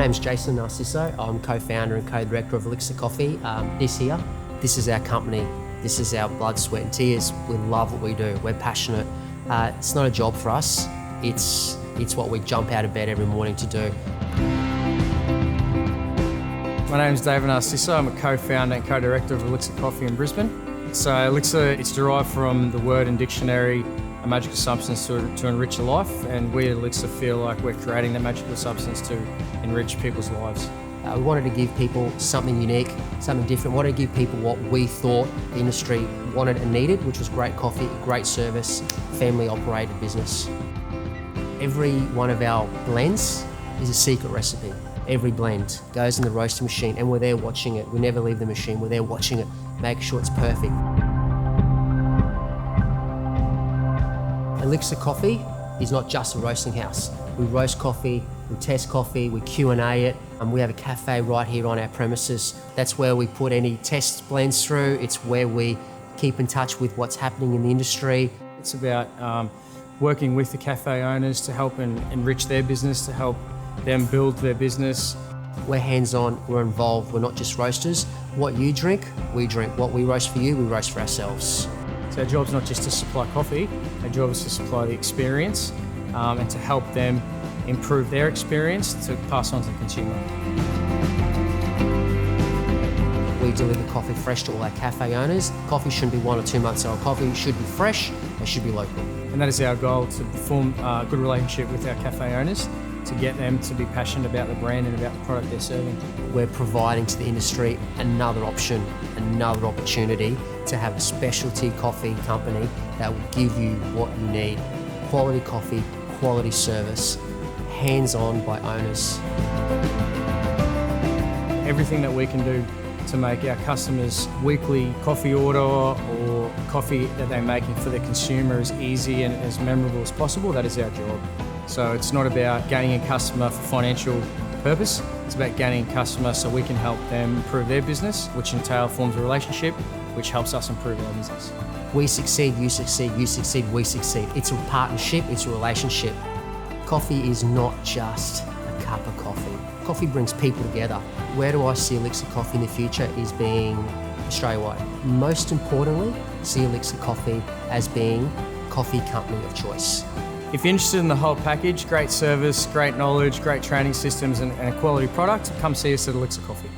name's Jason Narciso. I'm co-founder and co-director of Elixir Coffee. This is our company. This is our blood, sweat and tears. We love what we do. We're passionate. It's not a job for us. It's what we jump out of bed every morning to do. My name's David Narciso. I'm a co-founder and co-director of Elixir Coffee in Brisbane. So Elixir, it's derived from the word and dictionary, a magical substance to enrich your life, and we at Elixir feel like we're creating that magical substance to enrich people's lives. We wanted to give people something unique, something different. We wanted to give people what we thought the industry wanted and needed, which was great coffee, great service, family-operated business. Every one of our blends is a secret recipe. Every blend goes in the roasting machine and we're there watching it. We never leave the machine, we're there watching it, making sure it's perfect. Elixir Coffee is not just a roasting house. We roast coffee, we test coffee, we Q&A it, and we have a cafe right here on our premises. That's where we put any test blends through. It's where we keep in touch with what's happening in the industry. It's about working with the cafe owners to help enrich their business, to help them build their business. We're hands-on, we're involved, we're not just roasters. What you drink, we drink. What we roast for you, we roast for ourselves. So our job's not just to supply coffee, our job is to supply the experience and to help them improve their experience to pass on to the consumer. We deliver coffee fresh to all our cafe owners. Coffee shouldn't be 1 or 2 months old. Coffee should be fresh, it should be local. And that is our goal, to form a good relationship with our cafe owners, to get them to be passionate about the brand and about the product they're serving. We're providing to the industry another option, another opportunity to have a specialty coffee company that will give you what you need. Quality coffee, quality service, hands-on by owners. Everything that we can do to make our customers' weekly coffee order or coffee that they're making for their consumer as easy and as memorable as possible, that is our job. So it's not about gaining a customer for financial purpose, it's about gaining a customer so we can help them improve their business, which in turn forms a relationship, which helps us improve our business. We succeed, you succeed, we succeed. It's a partnership, it's a relationship. Coffee is not just a cup of coffee. Coffee brings people together. Where do I see Elixir Coffee in the future is being Australia-wide. Most importantly, see Elixir Coffee as being coffee company of choice. If you're interested in the whole package, great service, great knowledge, great training systems and a quality product, come see us at Elixir Coffee.